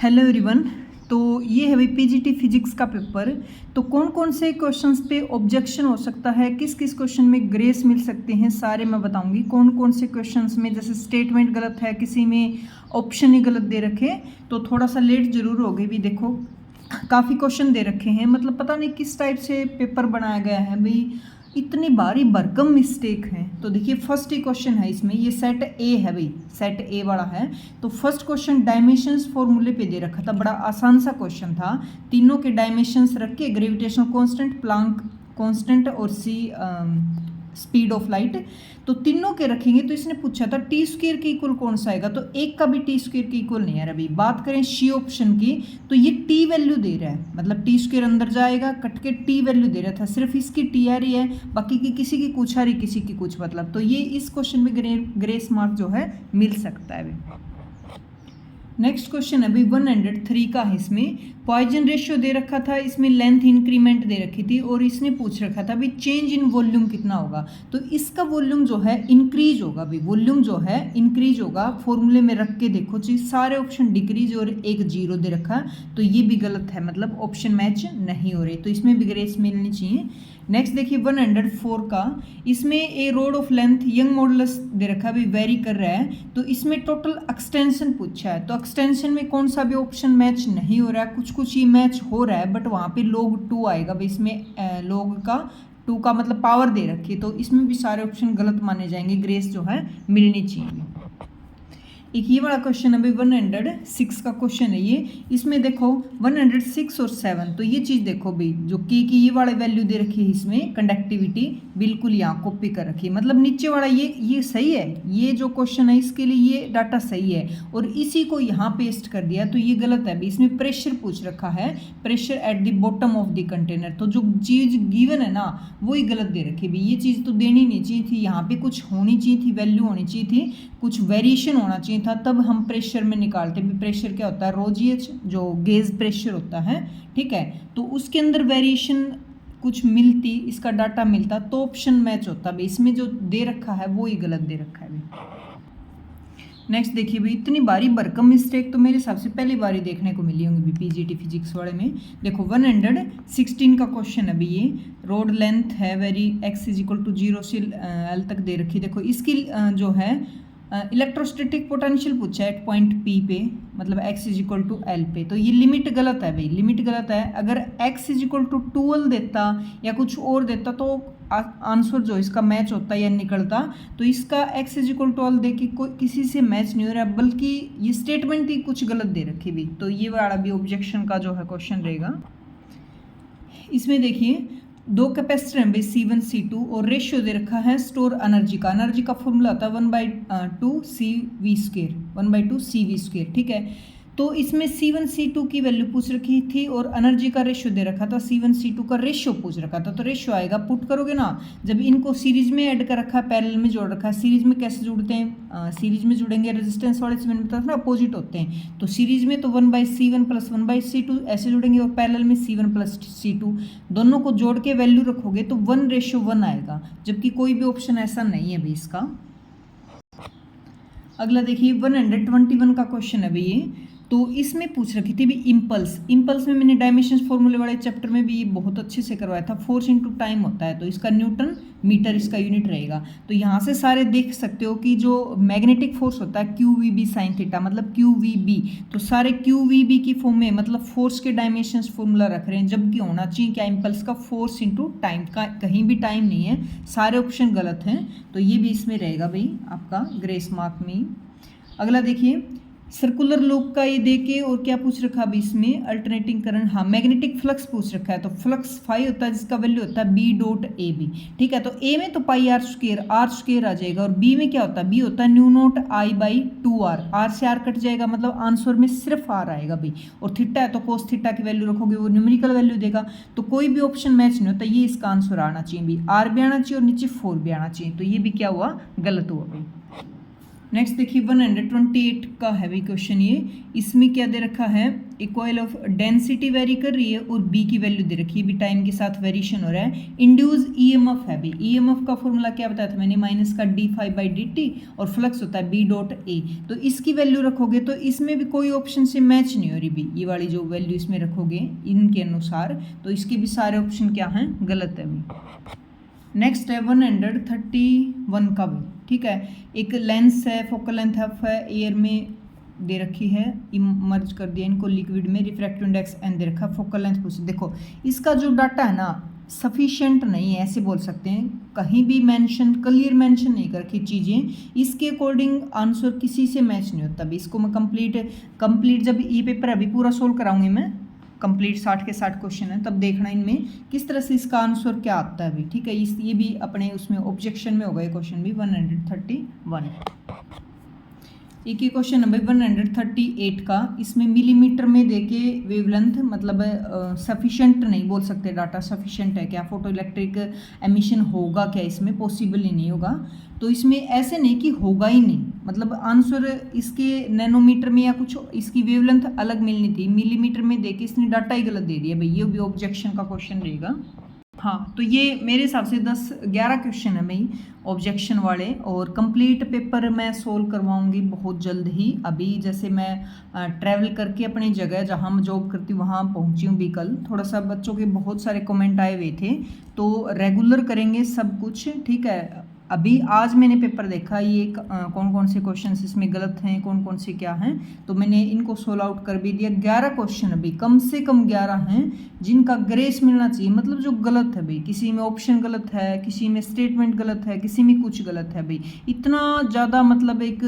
Hello everyone. तो ये है भाई पीजीटी फिजिक्स का पेपर। तो कौन कौन से क्वेश्चंस पे ऑब्जेक्शन हो सकता है, किस किस क्वेश्चन में ग्रेस मिल सकते हैं, सारे मैं बताऊंगी। कौन कौन से क्वेश्चंस में जैसे स्टेटमेंट गलत है, किसी में ऑप्शन ही गलत दे रखे, तो थोड़ा सा लेट जरूर हो गई भी। देखो काफ़ी क्वेश्चन दे रखे हैं, मतलब पता नहीं किस टाइप से पेपर बनाया गया है भाई, इतनी भारी भरकम मिस्टेक है। तो देखिए फर्स्ट ही क्वेश्चन है इसमें, ये सेट ए है भाई, सेट ए वाला है। तो फर्स्ट क्वेश्चन डायमेंशंस फॉर्मूले पे दे रखा था, बड़ा आसान सा क्वेश्चन था। तीनों के डायमेंशंस रख के, ग्रेविटेशनल कांस्टेंट, प्लांक कांस्टेंट और सी स्पीड ऑफ लाइट, तो तीनों के रखेंगे। तो इसने पूछा था टी स्क्वायर के इक्वल कौन सा आएगा, तो एक का भी टी स्क्वायर के इक्वल नहीं है। अभी बात करें सी ऑप्शन की, तो ये टी वैल्यू दे रहा है, मतलब टी स्क्वायर अंदर जाएगा, कट के टी वैल्यू दे रहा था, सिर्फ इसकी टी आ रही है, बाकी की किसी की कुछ आ रही, किसी की कुछ, मतलब तो ये इस क्वेश्चन में ग्रेस मार्क जो है मिल सकता है अभी। नेक्स्ट क्वेश्चन अभी 103 का है। इसमें पॉइजन रेशियो दे रखा था, इसमें लेंथ इंक्रीमेंट दे रखी थी, और इसने पूछ रखा था भी चेंज इन वॉल्यूम कितना होगा। तो इसका वॉल्यूम जो है इंक्रीज होगा भी, वॉल्यूम जो है इंक्रीज होगा। फॉर्मूले में रख के देखो जी, सारे ऑप्शन डिक्रीज और एक जीरो दे रखा है, तो ये भी गलत है, मतलब ऑप्शन मैच नहीं हो रहे, तो इसमें भी ग्रेस मिलनी चाहिए। नेक्स्ट देखिए 104 का, इसमें a rod of length young modulus दे रखा भी, वेरी कर रहा है, तो इसमें टोटल एक्सटेंशन पूछा है। तो एक्सटेंशन में कौन सा भी ऑप्शन मैच नहीं हो रहा है, कुछ कुछ ही मैच हो रहा है, बट वहाँ पे log 2 आएगा भाई, इसमें log का 2 का मतलब पावर दे रखी है, तो इसमें भी सारे ऑप्शन गलत माने जाएंगे, ग्रेस जो है मिलनी चाहिए। एक ये वाला क्वेश्चन अभी 106 का क्वेश्चन है ये, इसमें देखो 106 और 7, तो ये चीज़ देखो भाई, जो की ये वाले वैल्यू दे रखी है, इसमें कंडक्टिविटी बिल्कुल यहाँ कॉपी कर रखी है, मतलब नीचे वाला ये सही है, ये जो क्वेश्चन है इसके लिए ये डाटा सही है, और इसी को यहाँ पेस्ट कर दिया, तो ये गलत है भाई। इसमें प्रेशर पूछ रखा है, pressure at the bottom of the container, तो जो चीज़ गिवन है ना वही गलत दे रखी है भाई, ये चीज़ तो देनी नहीं चाहिए थी, यहाँ पे कुछ होनी चाहिए थी, वैल्यू होनी चाहिए थी, कुछ वेरिएशन होना चाहिए था, तब हम प्रेशर में निकालते भी। प्रेशर क्या होता है, रो जीएच, जो गेज प्रेशर होता है, ठीक है, तो उसके अंदर वेरिएशन कुछ मिलती, इसका डाटा मिलता, तो ऑप्शन मैच होता भाई। इसमें जो दे रखा है वो ही गलत दे रखा है भाई। नेक्स्ट देखिए भाई, इतनी बारी भरकम मिस्टेक तो मेरे हिसाब से पहली बारी देखने को मिली होंगी पीजीटी फिजिक्स वाले में। देखो 116 का क्वेश्चन है भाई, ये रोड लेंथ है very, X is equal to 0 से एल तक दे रखी। देखो इसकी जो है इलेक्ट्रोस्टैटिक पोटेंशियल पूछा है एट पॉइंट पी पे, मतलब x is equal to L पे, तो ये लिमिट गलत है भाई, लिमिट गलत है। अगर x is equal to 2l देता या कुछ और देता तो आंसर जो इसका मैच होता या निकलता, तो इसका x is equal to L दे के कोई किसी से मैच नहीं हो रहा, बल्कि ये स्टेटमेंट ही कुछ गलत दे रखी भी, तो ये वाला भी ऑब्जेक्शन का जो है क्वेश्चन रहेगा। इसमें देखिए दो कैपेसिटर हैं भाई C1 C2, और रेशियो दे रखा है स्टोर एनर्जी का, एनर्जी का फॉर्मूला होता है 1/2 CV स्क्वायर, 1/2 CV स्क्वायर, ठीक है। तो इसमें C1 C2 की वैल्यू पूछ रखी थी, और एनर्जी का रेशियो दे रखा था, C1 C2 का रेशियो पूछ रखा था, तो रेशियो आएगा, पुट करोगे ना, जब इनको सीरीज में ऐड कर रखा है, पैरेलल में जोड़ रखा है। सीरीज में कैसे जुड़ते हैं, सीरीज में जुड़ेंगे रेजिस्टेंस वाले से, मैंने बताया था ना अपोजिट होते हैं, तो सीरीज में तो 1/C1 प्लस 1/C2 ऐसे जुड़ेंगे, और पैरेलल में C1 प्लस C2, दोनों को जोड़ के वैल्यू रखोगे तो 1:1 आएगा, जबकि कोई भी ऑप्शन ऐसा नहीं है भाई इसका। अगला देखिए 121 का क्वेश्चन है भाई ये, तो इसमें पूछ रखी थी भी इम्पल्स, इम्पल्स में मैंने डायमेंशंस फॉर्मूले वाले चैप्टर में भी ये बहुत अच्छे से करवाया था, फोर्स इनटू टाइम होता है, तो इसका न्यूटन मीटर इसका यूनिट रहेगा। तो यहाँ से सारे देख सकते हो कि जो मैग्नेटिक फोर्स होता है QVB साइन थीटा, मतलब QVB, तो सारे QVB की फॉर्म में, मतलब फोर्स के डायमेंशंस फॉर्मूला रख रहे हैं, जबकि होना चाहिए क्या, इम्पल्स का फोर्स इनटू टाइम का, कहीं भी टाइम नहीं है, सारे ऑप्शन गलत हैं, तो ये भी इसमें रहेगा भाई आपका ग्रेस मार्क में। अगला देखिए सर्कुलर लूप का ये देके, और क्या पूछ रखा अभी इसमें, अल्टरनेटिंग करंट, हाँ मैग्नेटिक फ्लक्स पूछ रखा है, तो फ्लक्स फाई होता है जिसका वैल्यू होता है B.AB, ठीक है। तो A में तो पाई r स्क्वायर आ जाएगा, और B में क्या होता है, B होता है न्यू नोट I/2r, r से r कट जाएगा, मतलब आंसर में सिर्फ r आएगा भाई, और थीटा है तो कोस थीटा की वैल्यू रखोगे, वो न्यूमेरिकल वैल्यू देगा, तो कोई भी ऑप्शन मैच नहीं होता, ये इसका आंसर आना चाहिए भी, r भी आना चाहिए और नीचे 4 भी आना चाहिए, तो ये भी क्या हुआ, गलत हुआ भाई। नेक्स्ट देखिए 128 का है भी क्वेश्चन ये। इसमें क्या दे रखा है, ए कॉइल ऑफ डेंसिटी वेरी कर रही है और बी की वैल्यू दे रखी है, भी टाइम के साथ वेरिएशन हो रहा है। इंड्यूस ईएमएफ है भी, ईएमएफ का फॉर्मूला क्या बताया था मैंने, माइनस का d∅/dt और फ्लक्स होता है b डॉट ए। तो इसकी वैल्यू रखोगे तो इसमें भी कोई ऑप्शन से मैच नहीं हो रही भी, ये वाली जो वैल्यू इसमें रखोगे इनके अनुसार, तो इसके भी सारे ऑप्शन क्या हैं, गलत है भी। नेक्स्ट है 131 का भी, ठीक है। एक लेंस है, फोकल लेंथ एफ है, एयर में दे रखी है, इमर्ज कर दिया इनको लिक्विड में, रिफ्रैक्टिव इंडेक्स एन दे रखा, फोकल लेंथ पूछ। देखो इसका जो डाटा है ना सफिशिएंट नहीं है, ऐसे बोल सकते हैं, कहीं भी मेंशन क्लियर मेंशन नहीं कर रखी चीज़ें, इसके अकॉर्डिंग आंसर किसी से मैच नहीं होता। अभी इसको मैं कंप्लीट जब ये पेपर अभी पूरा सोल्व कराऊंगी मैं, कंप्लीट 60 के 60 क्वेश्चन है, तब देखना इनमें किस तरह से इसका आंसर क्या आता है अभी, ठीक है। ये भी अपने उसमें ऑब्जेक्शन में होगा ये क्वेश्चन भी 131। एक ही क्वेश्चन है भाई 138 का। इसमें मिलीमीटर में देके वेवलेंथ मतलब सफिशिएंट नहीं बोल सकते, डाटा सफिशिएंट है क्या, फोटो इलेक्ट्रिक एमिशन होगा क्या, इसमें पॉसिबल ही नहीं होगा। तो इसमें ऐसे नहीं कि होगा ही नहीं, मतलब आंसर इसके नैनोमीटर में या कुछ इसकी वेवलेंथ अलग मिलनी थी, मिलीमीटर में देके इसने डाटा ही गलत दे दिया भाई, ये भी ऑब्जेक्शन का क्वेश्चन रहेगा। हाँ, तो ये मेरे हिसाब से 10-11 क्वेश्चन है भाई ऑब्जेक्शन वाले, और कंप्लीट पेपर मैं सोल्व करवाऊंगी बहुत जल्द ही। अभी जैसे मैं ट्रैवल करके अपनी जगह जहाँ मैं जॉब करती हूँ वहाँ पहुँची हूँ भी कल, थोड़ा सा बच्चों के बहुत सारे कमेंट आए हुए थे, तो रेगुलर करेंगे सब कुछ, ठीक है। अभी आज मैंने पेपर देखा, ये कौन कौन से क्वेश्चन इसमें गलत हैं, कौन कौन से क्या हैं, तो मैंने इनको सोल्व आउट कर भी दिया। 11 क्वेश्चन अभी कम से कम 11 हैं जिनका ग्रेस मिलना चाहिए, मतलब जो गलत है भाई, किसी में ऑप्शन गलत है, किसी में स्टेटमेंट गलत है, किसी में कुछ गलत है भाई, इतना ज़्यादा मतलब एक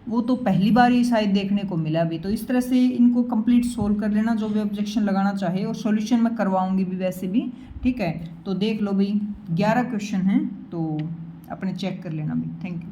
वो तो पहली बार ही शायद देखने को मिला अभी। तो इस तरह से इनको कंप्लीट सोल्व कर लेना, जो भी ऑब्जेक्शन लगाना चाहे, और सॉल्यूशन मैं करवाऊँगी भी वैसे भी, ठीक है। तो देख लो भाई 11 क्वेश्चन हैं, तो अपने चेक कर लेना भाई। Thank you.